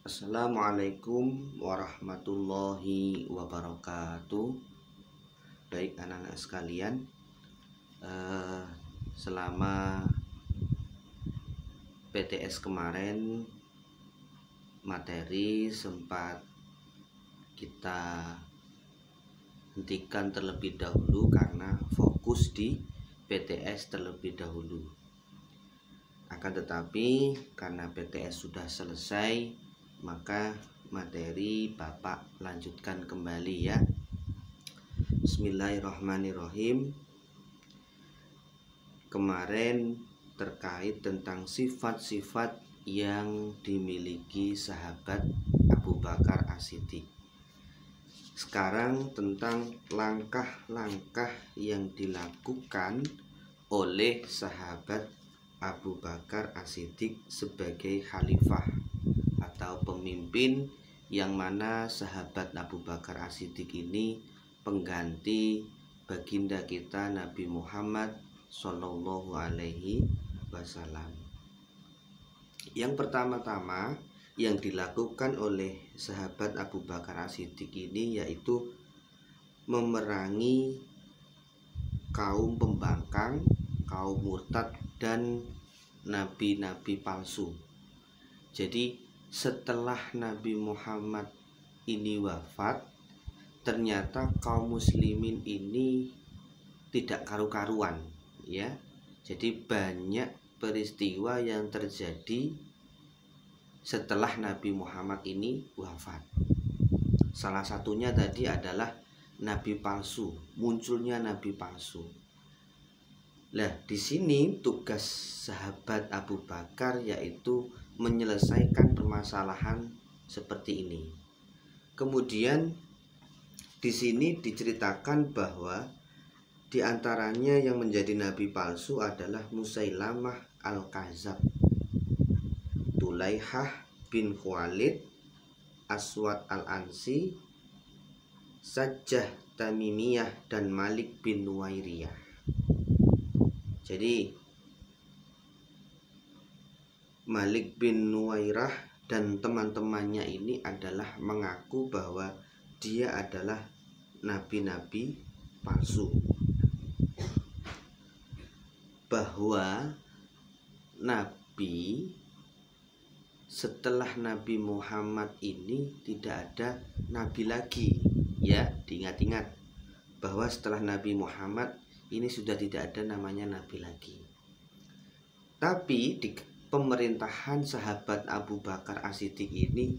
Assalamualaikum warahmatullahi wabarakatuh. Baik anak-anak sekalian, selama PTS kemarin materi sempat kita hentikan terlebih dahulu karena fokus di PTS terlebih dahulu. Akan tetapi karena PTS sudah selesai, maka materi Bapak lanjutkan kembali ya. Bismillahirrahmanirrahim. Kemarin terkait tentang sifat-sifat yang dimiliki sahabat Abu Bakar As-Siddiq. Sekarang tentang langkah-langkah yang dilakukan oleh sahabat Abu Bakar As-Siddiq sebagai khalifah atau pemimpin, yang mana sahabat Abu Bakar As-Siddiq ini pengganti baginda kita Nabi Muhammad Sallallahu Alaihi Wasallam. Yang pertama-tama yang dilakukan oleh sahabat Abu Bakar As-Siddiq ini yaitu memerangi kaum pembangkang, kaum murtad dan nabi-nabi palsu. Jadi setelah Nabi Muhammad ini wafat, ternyata kaum muslimin ini tidak karu-karuan ya. Jadi banyak peristiwa yang terjadi setelah Nabi Muhammad ini wafat. Salah satunya tadi adalah nabi palsu, munculnya nabi palsu. Nah, di sini tugas sahabat Abu Bakar yaitu menyelesaikan permasalahan seperti ini. Kemudian di sini diceritakan bahwa di antaranya yang menjadi nabi palsu adalah Musailamah Al-Kadzab, Tulaihah bin Khuwailid, Aswad Al-Ansi, Sajjah Tamimiyah, dan Malik bin Nuwairiyah. Jadi Malik bin Nuwairah dan teman-temannya ini adalah mengaku bahwa dia adalah nabi-nabi palsu, bahwa nabi setelah Nabi Muhammad ini tidak ada nabi lagi ya. Diingat-ingat bahwa setelah Nabi Muhammad ini sudah tidak ada namanya nabi lagi. Tapi di pemerintahan sahabat Abu Bakar As-Siddiq ini,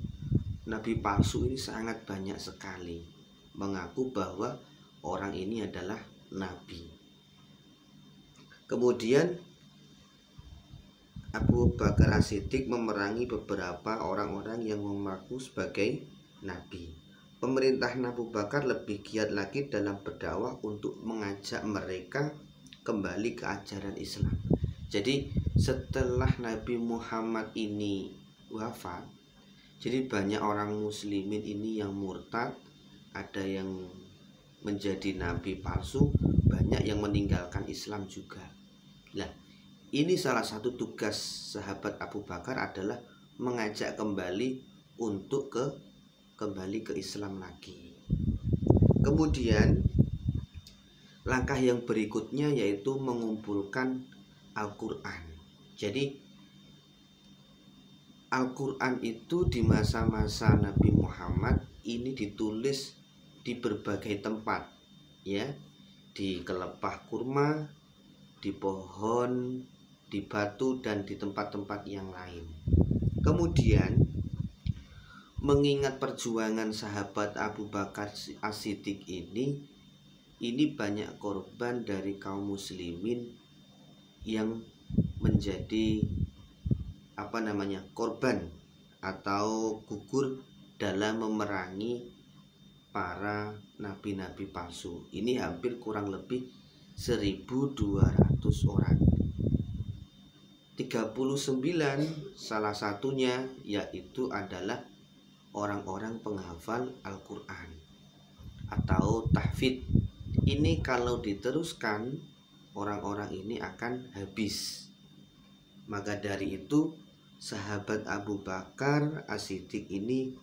nabi palsu ini sangat banyak sekali mengaku bahwa orang ini adalah nabi. Kemudian Abu Bakar As-Siddiq memerangi beberapa orang-orang yang mengaku sebagai nabi. Pemerintah Abu Bakar lebih giat lagi dalam berdakwah untuk mengajak mereka kembali ke ajaran Islam. Jadi setelah Nabi Muhammad ini wafat, jadi banyak orang muslimin ini yang murtad, ada yang menjadi nabi palsu, banyak yang meninggalkan Islam juga. Nah, ini salah satu tugas sahabat Abu Bakar adalah mengajak kembali untuk kembali ke Islam lagi. Kemudian langkah yang berikutnya yaitu mengumpulkan Al-Quran. Jadi Al-Quran itu di masa-masa Nabi Muhammad ini ditulis di berbagai tempat ya, di kelepah kurma, di pohon, di batu, dan di tempat-tempat yang lain. Kemudian mengingat perjuangan sahabat Abu Bakar As-Siddiq ini banyak korban dari kaum muslimin yang menjadi korban atau gugur dalam memerangi para nabi-nabi palsu. Ini hampir kurang lebih 1.200 orang. 39 salah satunya yaitu adalah orang-orang penghafal Al-Quran atau tahfidz. Ini kalau diteruskan orang-orang ini akan habis. Maka dari itu sahabat Abu Bakar As-Siddiq ini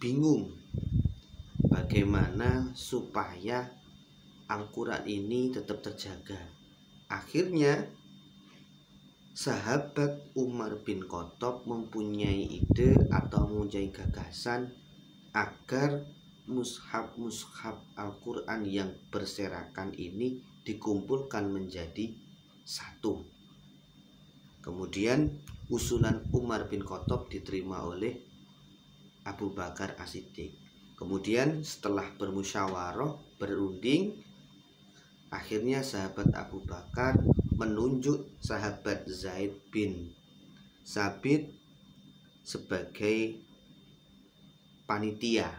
bingung bagaimana supaya Al-Quran ini tetap terjaga. Akhirnya sahabat Umar bin Khattab mempunyai ide atau mempunyai gagasan agar mushaf Al-Quran yang berserakan ini dikumpulkan menjadi satu. Kemudian usulan Umar bin Khattab diterima oleh Abu Bakar As-Siddiq. Kemudian setelah bermusyawarah, berunding, akhirnya sahabat Abu Bakar menunjuk sahabat Zaid bin Sabit sebagai panitia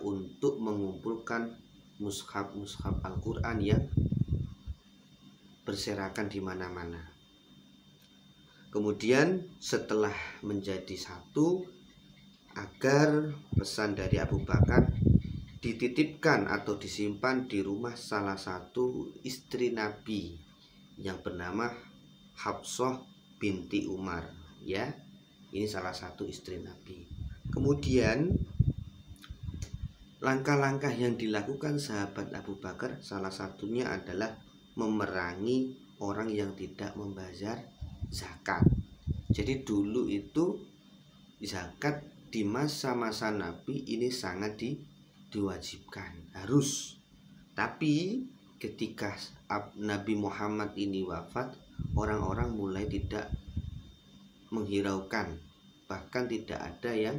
untuk mengumpulkan mushaf Al-Quran yang berserakan di mana-mana. Kemudian setelah menjadi satu, agar pesan dari Abu Bakar dititipkan atau disimpan di rumah salah satu istri Nabi yang bernama Hafsah binti Umar, ya. Ini salah satu istri Nabi. Kemudian langkah-langkah yang dilakukan sahabat Abu Bakar salah satunya adalah memerangi orang yang tidak membayar zakat. Jadi dulu itu zakat di masa-masa Nabi ini sangat diwajibkan, harus. Tapi ketika Nabi Muhammad ini wafat, orang-orang mulai tidak menghiraukan, bahkan tidak ada yang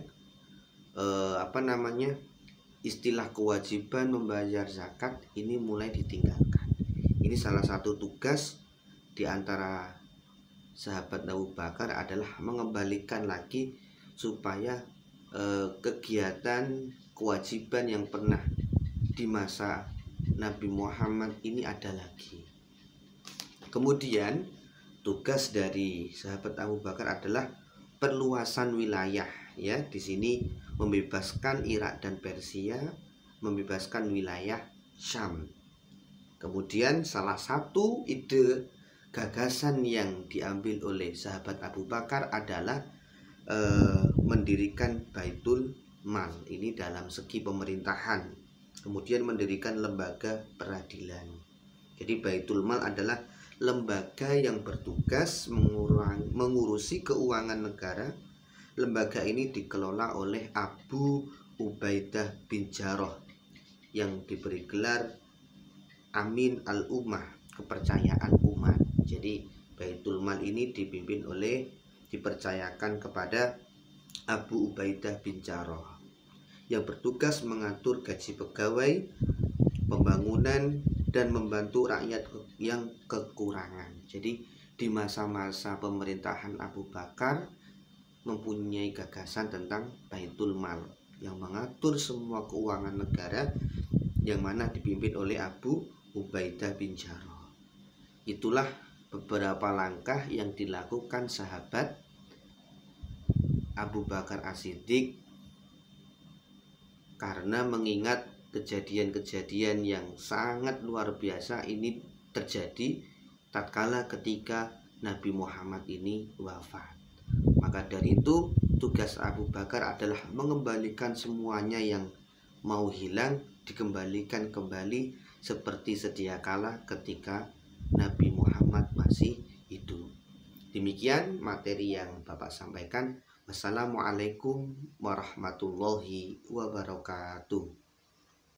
istilah kewajiban membayar zakat ini mulai ditinggalkan. Ini salah satu tugas di antara sahabat Abu Bakar adalah mengembalikan lagi supaya kegiatan kewajiban yang pernah di masa Nabi Muhammad ini ada lagi. Kemudian tugas dari sahabat Abu Bakar adalah perluasan wilayah, ya. Di sini membebaskan Irak dan Persia, membebaskan wilayah Syam. Kemudian salah satu ide gagasan yang diambil oleh sahabat Abu Bakar adalah mendirikan Baitul Mal, ini dalam segi pemerintahan. Kemudian mendirikan lembaga peradilan. Jadi Baitul Mal adalah lembaga yang bertugas mengurusi keuangan negara. Lembaga ini dikelola oleh Abu Ubaidah bin Jarrah yang diberi gelar Amin al-Ummah, kepercayaan umat. Jadi Baitul Mal ini dipercayakan kepada Abu Ubaidah bin Jarrah yang bertugas mengatur gaji pegawai, pembangunan, dan membantu rakyat yang kekurangan. Jadi di masa-masa pemerintahan Abu Bakar mempunyai gagasan tentang Baitul Mal yang mengatur semua keuangan negara, yang mana dipimpin oleh Abu Ubaidah bin Jarrah. Itulah beberapa langkah yang dilakukan sahabat Abu Bakar As-Siddiq karena mengingat kejadian-kejadian yang sangat luar biasa ini terjadi tatkala ketika Nabi Muhammad ini wafat. Maka dari itu tugas Abu Bakar adalah mengembalikan semuanya yang mau hilang, dikembalikan kembali seperti sedia kala ketika Nabi Muhammad masih hidup. Demikian materi yang Bapak sampaikan. Wassalamualaikum warahmatullahi wabarakatuh.